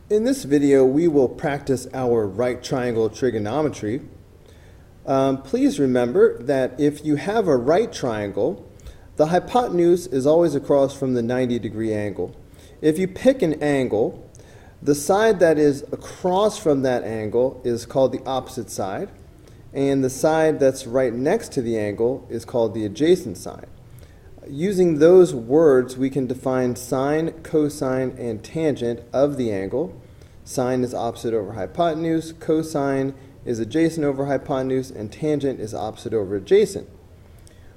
In this video, we will practice our right triangle trigonometry. Please remember that if you have a right triangle, the hypotenuse is always across from the 90-degree angle. If you pick an angle, the side that is across from that angle is called the opposite side, and the side that's right next to the angle is called the adjacent side. Using those words, we can define sine, cosine, and tangent of the angle. Sine is opposite over hypotenuse, cosine is adjacent over hypotenuse, and tangent is opposite over adjacent.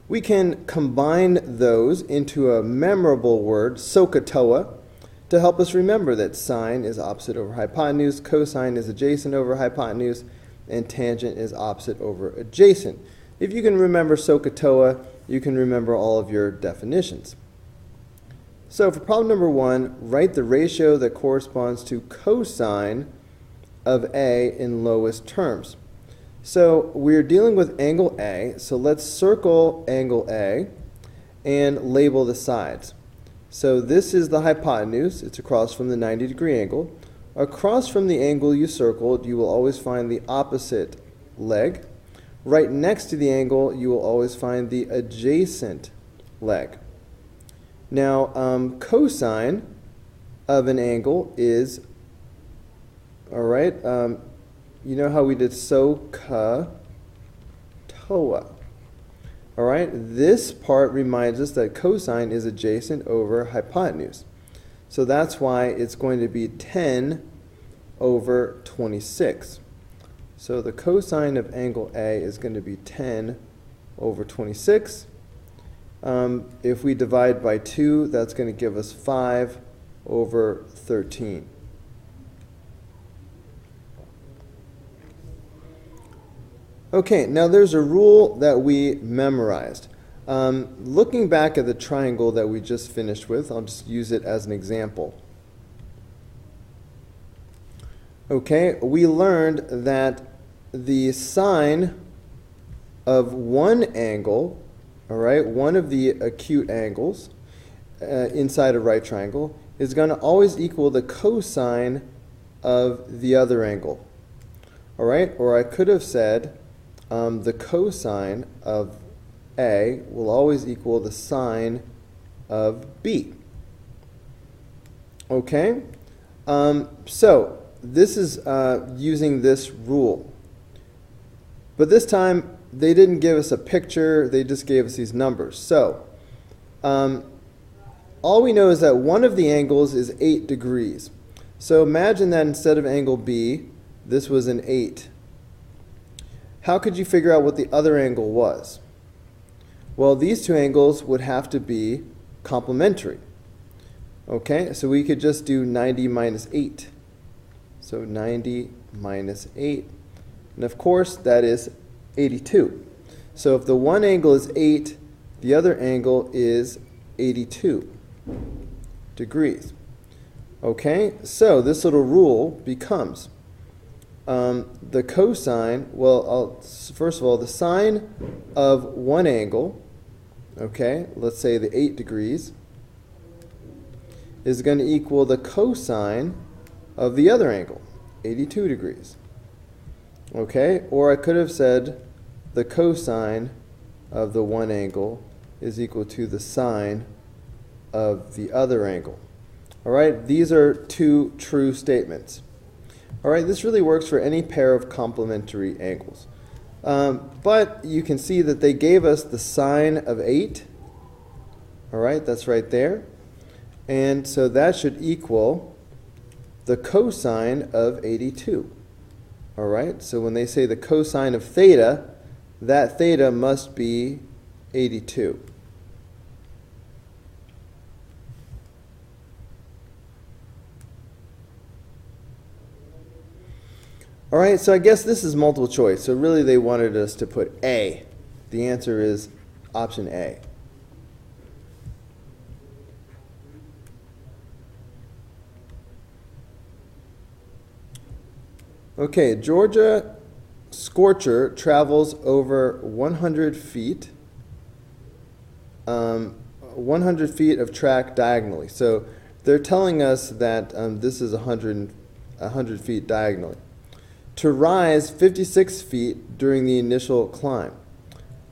We can combine those into a memorable word, SOHCAHTOA, to help us remember that sine is opposite over hypotenuse, cosine is adjacent over hypotenuse, and tangent is opposite over adjacent. If you can remember SOHCAHTOA, you can remember all of your definitions. So for problem number 1, write the ratio that corresponds to cosine of A in lowest terms. So we're dealing with angle A, so let's circle angle A and label the sides. So this is the hypotenuse, it's across from the 90-degree angle. Across from the angle you circled, you will always find the opposite leg. Right next to the angle, you will always find the adjacent leg. Now, cosine of an angle is, all right, you know how we did SOHCAHTOA. All right, this part reminds us that cosine is adjacent over hypotenuse. So that's why it's going to be 10 over 26. So the cosine of angle A is going to be 10 over 26. If we divide by 2, that's going to give us 5 over 13. Okay, now there's a rule that we memorized. Looking back at the triangle that we just finished with, I'll just use it as an example. Okay, we learned that the sine of one angle, all right, one of the acute angles inside a right triangle is going to always equal the cosine of the other angle. All right, or I could have said the cosine of A will always equal the sine of B. Okay, so this is using this rule. But this time, they didn't give us a picture, they just gave us these numbers. So, all we know is that one of the angles is 8 degrees. So imagine that instead of angle B, this was an 8. How could you figure out what the other angle was? Well, these two angles would have to be complementary. Okay, so we could just do 90 minus 8. So 90 minus 8. And of course, that is 82. So if the one angle is 8, the other angle is 82 degrees. Okay, so this little rule becomes the cosine, well, first of all, the sine of one angle, okay, let's say the 8 degrees, is going to equal the cosine of the other angle, 82 degrees. Okay, or I could have said the cosine of the one angle is equal to the sine of the other angle. All right, these are two true statements. All right, this really works for any pair of complementary angles. But you can see that they gave us the sine of 8. All right, that's right there. And so that should equal the cosine of 82. All right, so when they say the cosine of theta, that theta must be 82. All right, so I guess this is multiple choice. So really they wanted us to put A. The answer is option A. Okay, Georgia Scorcher travels over 100 feet, 100 feet of track diagonally. So they're telling us that this is 100 100 feet diagonally. To rise 56 feet during the initial climb.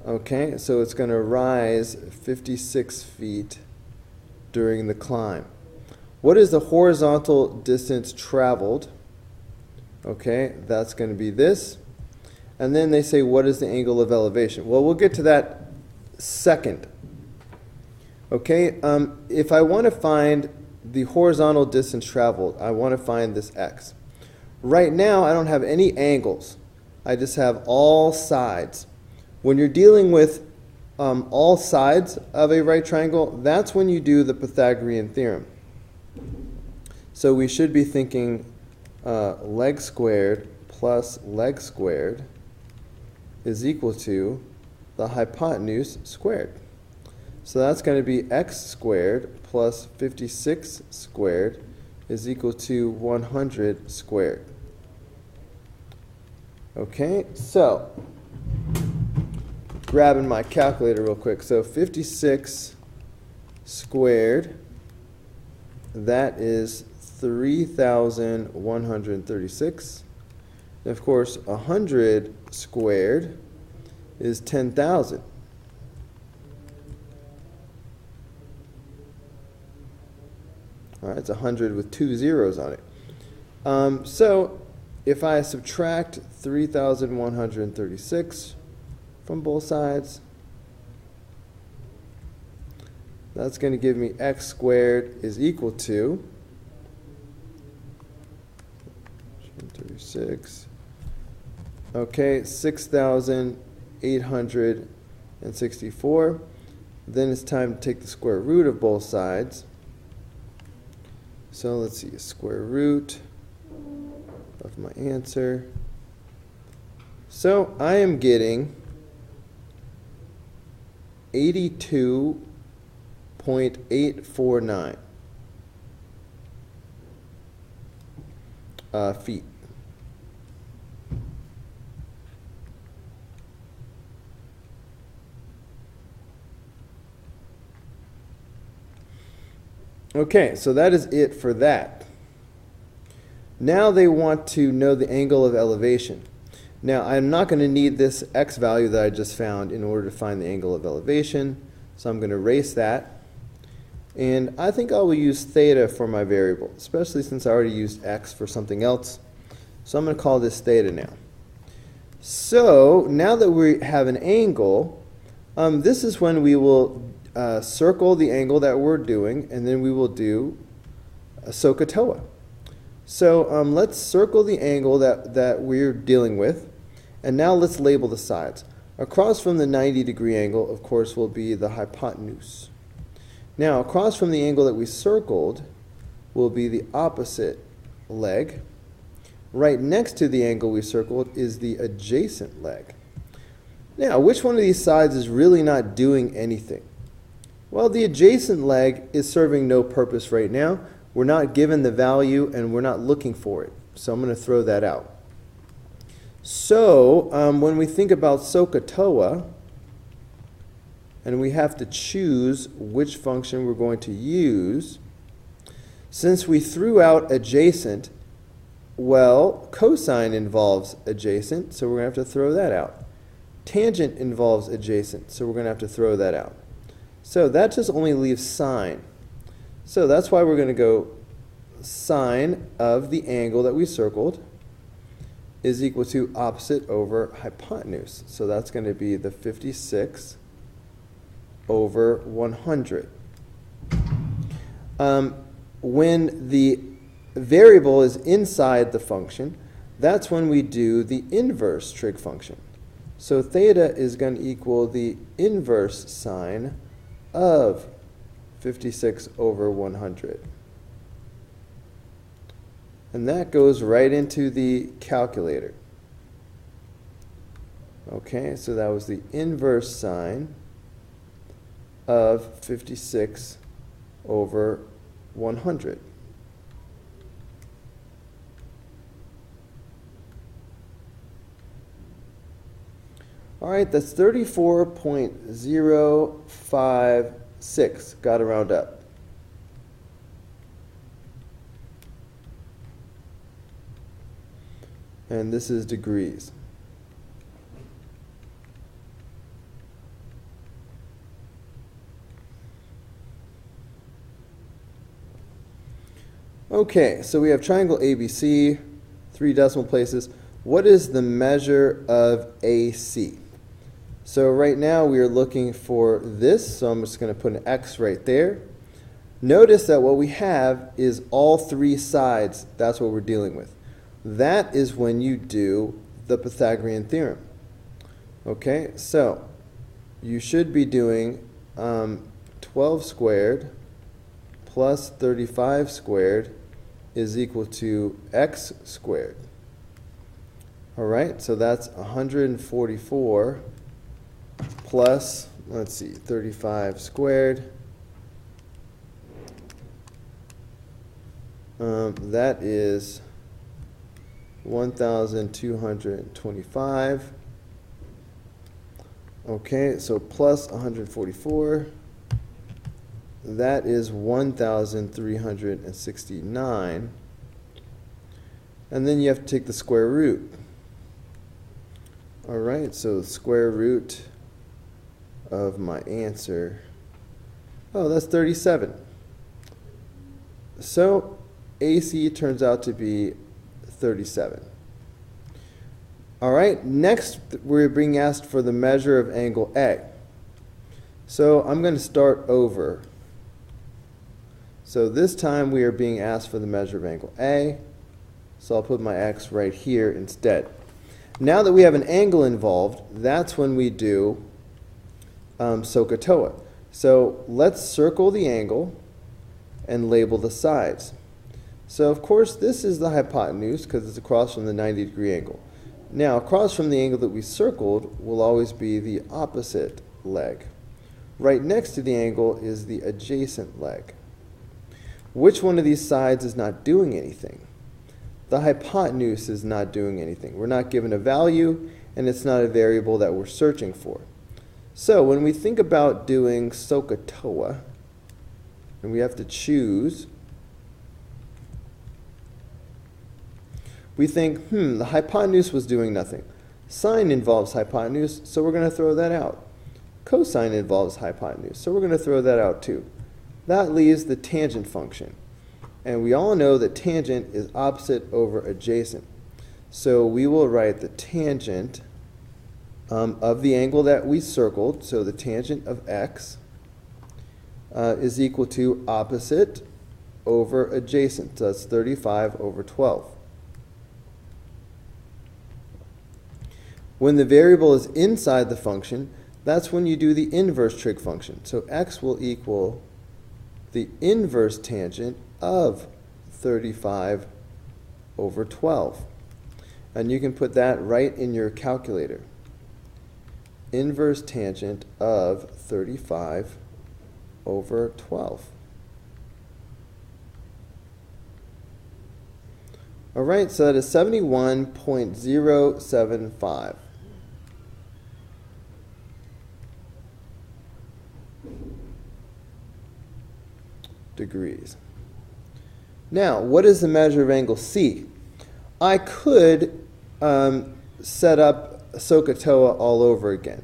Okay, so it's going to rise 56 feet during the climb. What is the horizontal distance traveled? Okay, that's going to be this. And then they say, what is the angle of elevation? Well, we'll get to that second. Okay, if I want to find the horizontal distance traveled, I want to find this x. Right now, I don't have any angles. I just have all sides. When you're dealing with all sides of a right triangle, that's when you do the Pythagorean theorem. So we should be thinking leg squared plus leg squared is equal to the hypotenuse squared. So that's going to be x squared plus 56 squared is equal to 100 squared. Okay, so grabbing my calculator real quick. So 56 squared, that is 3,136. And of course, 100 squared is 10,000. All right, it's 100 with 2 zeros on it. So if I subtract 3,136 from both sides, that's going to give me x squared is equal to 36. Okay, 6,864. Then it's time to take the square root of both sides. So let's see, square root of my answer. So I am getting 82.849 feet. Okay, so that is it for that. Now they want to know the angle of elevation. Now I'm not going to need this x value that I just found in order to find the angle of elevation, so I'm going to erase that. And I think I will use theta for my variable, especially since I already used x for something else. So I'm going to call this theta now. So now that we have an angle, this is when we will circle the angle that we're doing, and then we will do a SOHCAHTOA. So let's circle the angle that we're dealing with, and now let's label the sides. Across from the 90-degree angle, of course, will be the hypotenuse. Now, across from the angle that we circled will be the opposite leg. Right next to the angle we circled is the adjacent leg. Now, which one of these sides is really not doing anything? Well, the adjacent leg is serving no purpose right now. We're not given the value and we're not looking for it. So I'm going to throw that out. So when we think about SOHCAHTOA, and we have to choose which function we're going to use, since we threw out adjacent, well, cosine involves adjacent, so we're going to have to throw that out. Tangent involves adjacent, so we're going to have to throw that out. So that just only leaves sine. So that's why we're going to go sine of the angle that we circled is equal to opposite over hypotenuse. So that's going to be the 56 over 100. When the variable is inside the function, that's when we do the inverse trig function. So theta is going to equal the inverse sine of 56 over 100. And that goes right into the calculator. Okay, so that was the inverse sine of 56 over 100. All right, that's 34.056. Got to round up. and this is degrees. Okay, so we have triangle ABC, 3 decimal places. What is the measure of AC? So right now we are looking for this, so I'm just going to put an X right there. Notice that what we have is all 3 sides. That's what we're dealing with. That is when you do the Pythagorean theorem. Okay, so you should be doing 12 squared plus 35 squared is equal to x squared. All right, so that's 144 plus, let's see, 35 squared. That is 1,225. Okay, so plus 144. That is 1,369. And then you have to take the square root. All right, so the square root of my answer, oh, that's 37. So AC turns out to be 37. All right, next we're being asked for the measure of angle A. So I'm going to start over. So this time we are being asked for the measure of angle A. So I'll put my X right here instead. Now that we have an angle involved, that's when we do SOHCAHTOA. So let's circle the angle and label the sides. So of course this is the hypotenuse because it's across from the 90-degree angle. Now across from the angle that we circled will always be the opposite leg. Right next to the angle is the adjacent leg. Which one of these sides is not doing anything? The hypotenuse is not doing anything. We're not given a value, and it's not a variable that we're searching for. So when we think about doing SOHCAHTOA, and we have to choose, we think, the hypotenuse was doing nothing. Sine involves hypotenuse, so we're going to throw that out. Cosine involves hypotenuse, so we're going to throw that out too. That leaves the tangent function. And we all know that tangent is opposite over adjacent. So we will write the tangent of the angle that we circled, so the tangent of x is equal to opposite over adjacent. So that's 35 over 12. When the variable is inside the function, that's when you do the inverse trig function. So x will equal the inverse tangent of 35 over 12. And you can put that right in your calculator. Inverse tangent of 35 over 12. All right, so that is 71.075. degrees. Now, what is the measure of angle C? I could set up SOHCAHTOA all over again.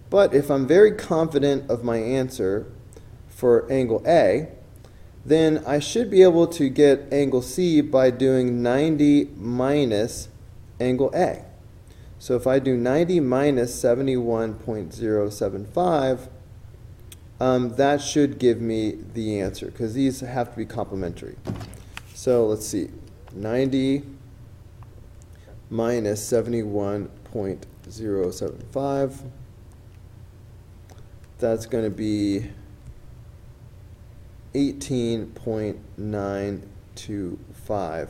But if I'm very confident of my answer for angle A, then I should be able to get angle C by doing 90 minus angle A. So if I do 90 minus 71.075, that should give me the answer, because these have to be complementary. So let's see, 90 minus 71.075, that's going to be 18.925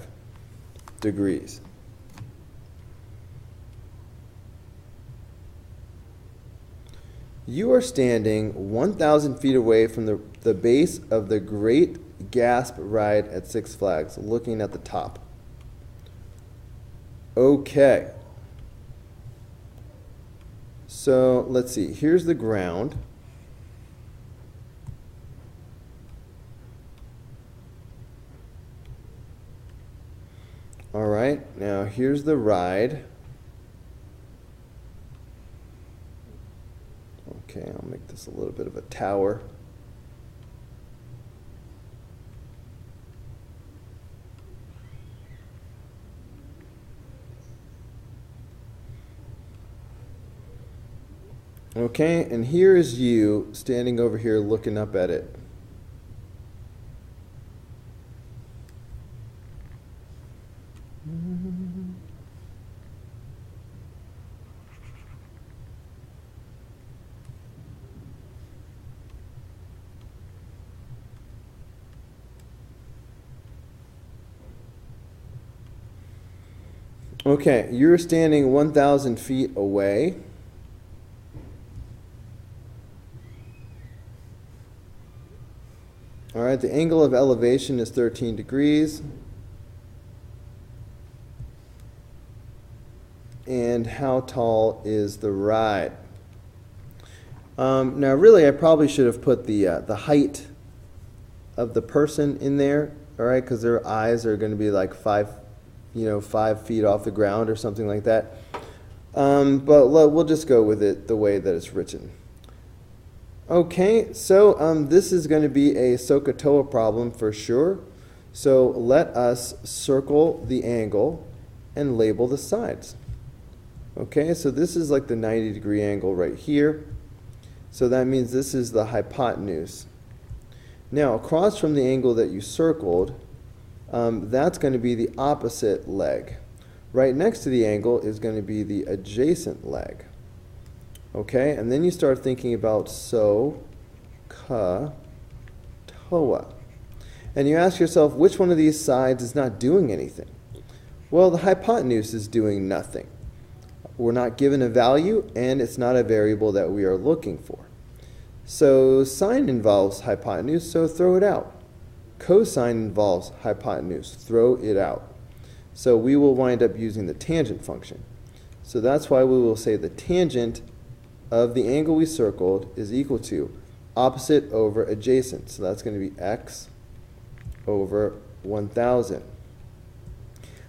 degrees. You are standing 1,000 feet away from the base of the Great Gasp ride at Six Flags, looking at the top. Okay. So let's see, here's the ground. All right, now here's the ride. Okay, I'll make this a little bit of a tower. Okay, and here is you standing over here looking up at it. Okay, you're standing 1,000 feet away. All right, the angle of elevation is 13 degrees. And how tall is the ride? Now, really, I probably should have put the height of the person in there, all right, because their eyes are going to be like 5 feet off the ground or something like that. But we'll just go with it the way that it's written. Okay, so this is going to be a SOHCAHTOA problem for sure. So let us circle the angle and label the sides. Okay, so this is like the 90-degree angle right here. So that means this is the hypotenuse. Now, across from the angle that you circled, that's going to be the opposite leg. Right next to the angle is going to be the adjacent leg. Okay, and then you start thinking about SOHCAHTOA. And you ask yourself, which one of these sides is not doing anything? Well, the hypotenuse is doing nothing. We're not given a value, and it's not a variable that we are looking for. So sine involves hypotenuse, so throw it out. Cosine involves hypotenuse, throw it out. So we will wind up using the tangent function. So that's why we will say the tangent of the angle we circled is equal to opposite over adjacent. So that's going to be x over 1,000.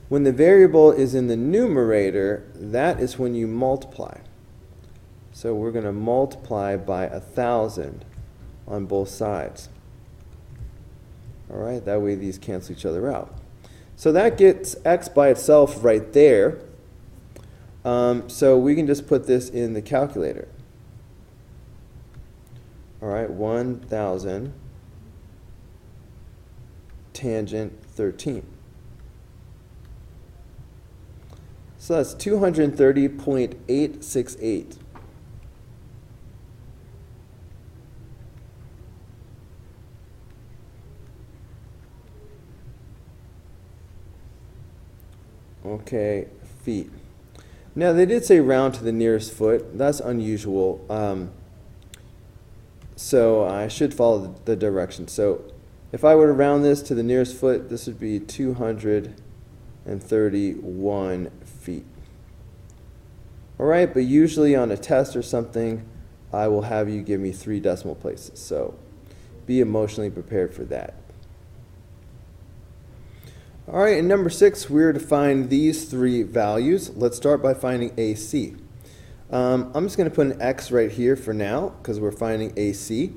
When the variable is in the numerator, that is when you multiply. So we're going to multiply by 1,000 on both sides. All right, that way these cancel each other out. So that gets x by itself right there. So we can just put this in the calculator. All right, 1,000 tangent 13. So that's 230.868. Okay, feet. Now they did say round to the nearest foot. That's unusual. So I should follow the direction. So if I were to round this to the nearest foot, this would be 231 feet. All right, but usually on a test or something, I will have you give me 3 decimal places. So be emotionally prepared for that. All right, in number 6, we're to find these 3 values. Let's start by finding AC. I'm just going to put an X right here for now because we're finding AC.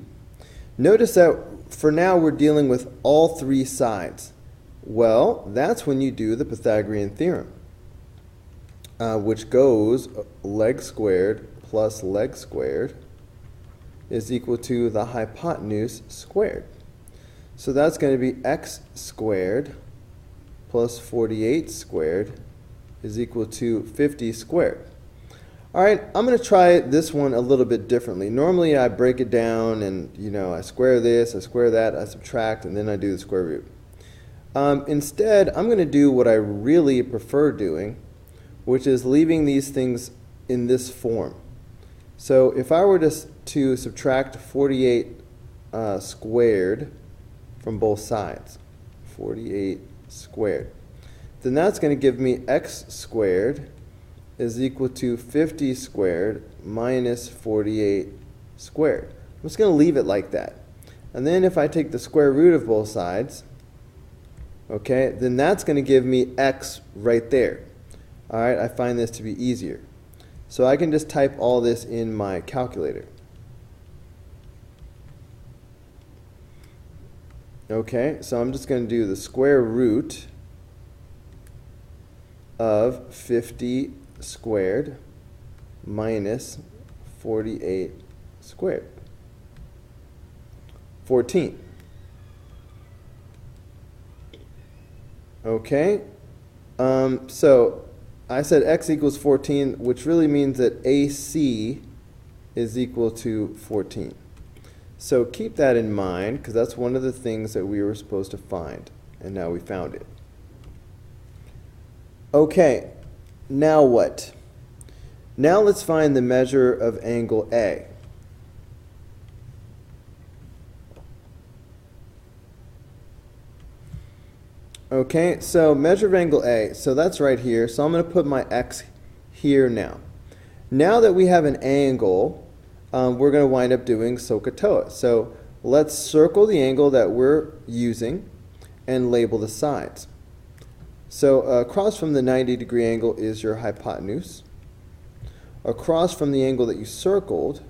Notice that for now we're dealing with all 3 sides. Well, that's when you do the Pythagorean theorem, which goes leg squared plus leg squared is equal to the hypotenuse squared. So that's going to be x squared plus 48 squared is equal to 50 squared. All right, I'm going to try this one a little bit differently. Normally I break it down and, I square this, I square that, I subtract, and then I do the square root. Instead, I'm going to do what I really prefer doing, which is leaving these things in this form. So if I were to subtract 48 squared from both sides, 48 squared, then that's going to give me x squared is equal to 50 squared minus 48 squared. I'm just going to leave it like that. And then if I take the square root of both sides, okay, then that's going to give me x right there. All right, I find this to be easier. So I can just type all this in my calculator. Okay, so I'm just going to do the square root of 50 squared minus 48 squared. 14. Okay, so I said x equals 14, which really means that AC is equal to 14. So keep that in mind, because that's one of the things that we were supposed to find, and now we found it. Okay, now what? Now let's find the measure of angle A. Okay, so measure of angle A, so that's right here, so I'm going to put my x here now. Now that we have an angle, we're going to wind up doing SOHCAHTOA. So let's circle the angle that we're using and label the sides. So across from the 90-degree angle is your hypotenuse. Across from the angle that you circled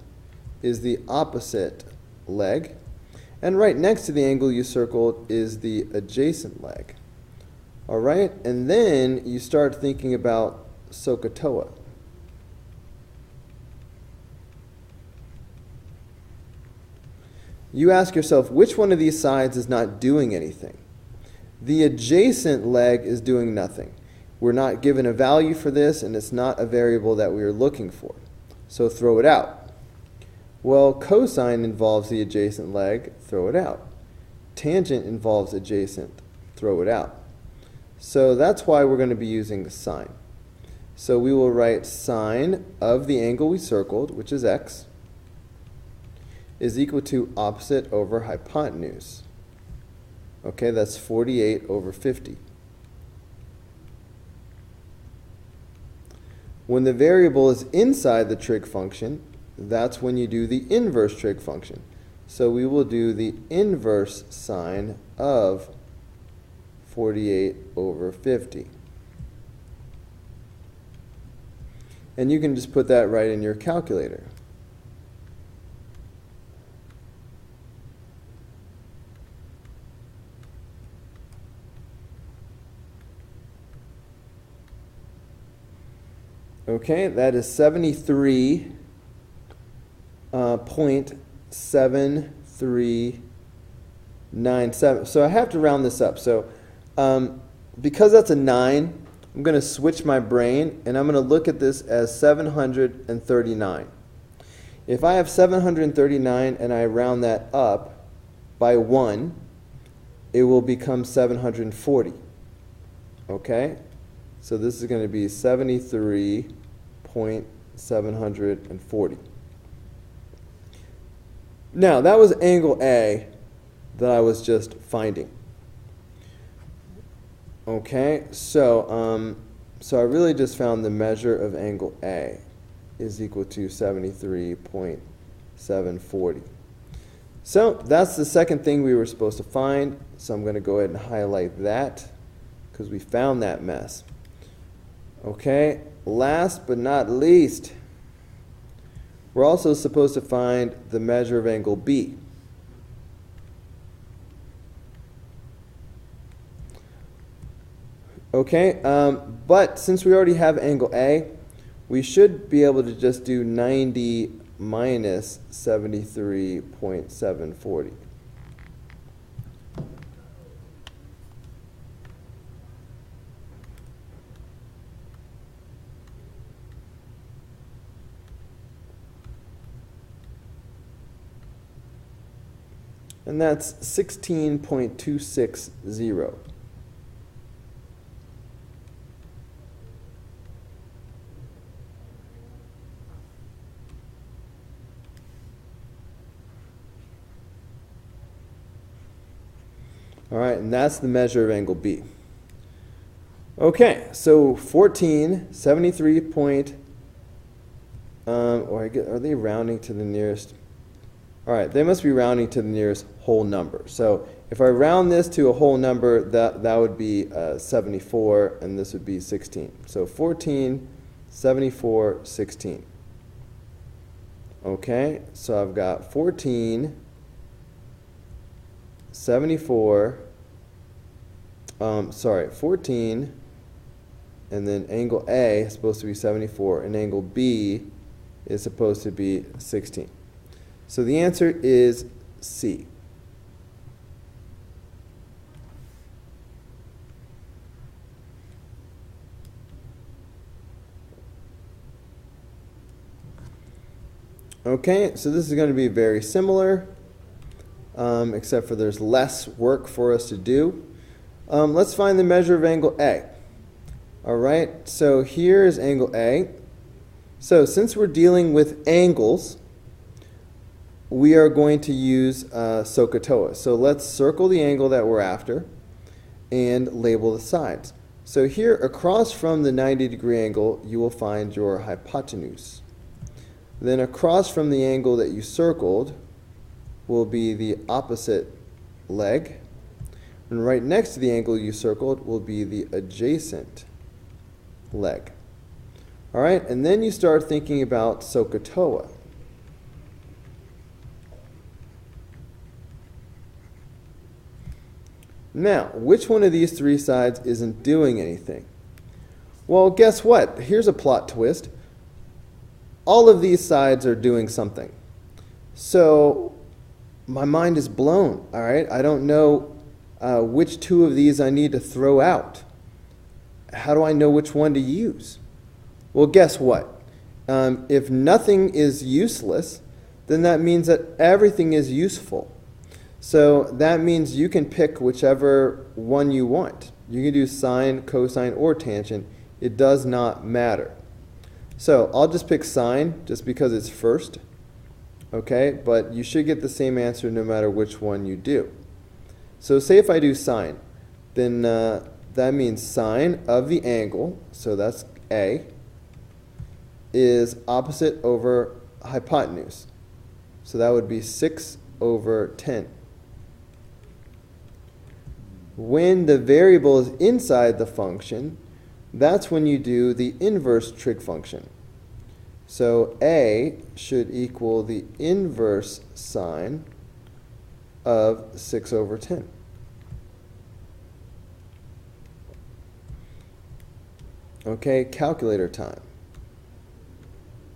is the opposite leg. And right next to the angle you circled is the adjacent leg. All right, and then you start thinking about SOHCAHTOA. You ask yourself, which one of these sides is not doing anything? The adjacent leg is doing nothing. We're not given a value for this, and it's not a variable that we are looking for. So throw it out. Well, cosine involves the adjacent leg, throw it out. Tangent involves adjacent, throw it out. So that's why we're going to be using sine. So we will write sine of the angle we circled, which is x, is equal to opposite over hypotenuse. Okay, that's 48 over 50. When the variable is inside the trig function, that's when you do the inverse trig function. So we will do the inverse sine of 48 over 50. And you can just put that right in your calculator. Okay, that is 73.7397. So I have to round this up. So because that's a 9, I'm going to switch my brain, and I'm going to look at this as 739. If I have 739 and I round that up by 1, it will become 740. Okay? So this is going to be 73.740. Now, that was angle A that I was just finding. Okay, so I really just found the measure of angle A is equal to 73.740. So that's the second thing we were supposed to find. So I'm going to go ahead and highlight that because we found that mess. Okay, last but not least, we're also supposed to find the measure of angle B. Okay, but since we already have angle A, we should be able to just do 90 minus 73.740. And that's 16.260. All right, and that's the measure of angle B. Okay, so 14, 73 point, are they rounding to the nearest? All right, they must be rounding to the nearest whole number. So If I round this to a whole number, that would be 74, and this would be 16. So 14, 74, 16. Okay, so I've got 14, 74, 14, and then angle A is supposed to be 74, and angle B is supposed to be 16. So the answer is C. Okay, so this is going to be very similar, except for there's less work for us to do. Let's find the measure of angle A. All right, so here is angle A. So since we're dealing with angles, we are going to use SOHCAHTOA. So let's circle the angle that we're after and label the sides. So here across from the 90-degree angle, you will find your hypotenuse. Then across from the angle that you circled will be the opposite leg. And right next to the angle you circled will be the adjacent leg. All right, and then you start thinking about SOHCAHTOA. Now, which one of these three sides isn't doing anything? Well, guess what? Here's a plot twist. All of these sides are doing something. So my mind is blown, all right? I don't know which two of these I need to throw out. How do I know which one to use? Well, guess what? If nothing is useless, then that means that everything is useful. So that means you can pick whichever one you want. You can do sine, cosine, or tangent. It does not matter. So I'll just pick sine just because it's first, okay? But you should get the same answer no matter which one you do. So say if I do sine, then that means sine of the angle, so that's A, is opposite over hypotenuse. So that would be 6 over 10. When the variable is inside the function, that's when you do the inverse trig function. So A should equal the inverse sine of 6 over 10. Okay, calculator time.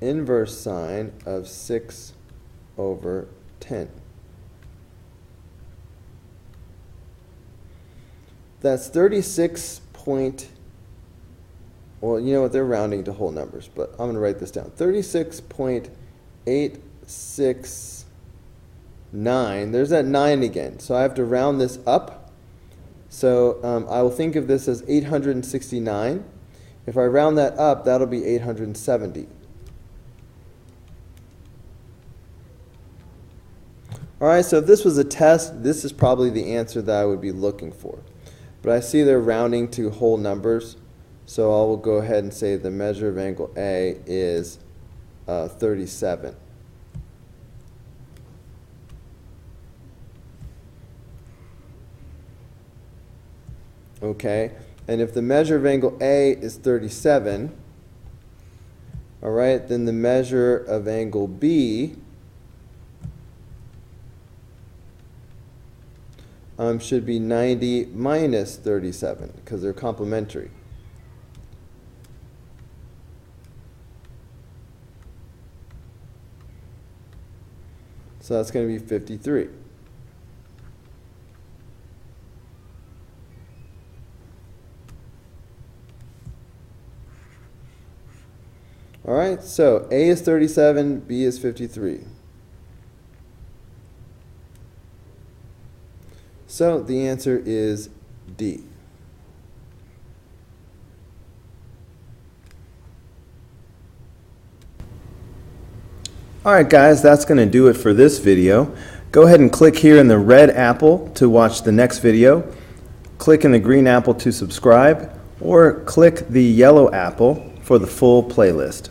Inverse sine of 6 over 10. That's 36 point, well, you know what, they're rounding to whole numbers, but I'm going to write this down. 36.869. There's that 9 again, so I have to round this up. So I will think of this as 869. If I round that up, that'll be 870. All right, so if this was a test, this is probably the answer that I would be looking for. But I see they're rounding to whole numbers, so I will go ahead and say the measure of angle A is 37. Okay, and if the measure of angle A is 37, all right, then the measure of angle B should be 90 minus 37, because they're complementary. So that's going to be 53. All right, so A is 37, B is 53. So the answer is D. Alright guys, that's going to do it for this video. Go ahead and click here in the red apple to watch the next video. Click in the green apple to subscribe, or click the yellow apple for the full playlist.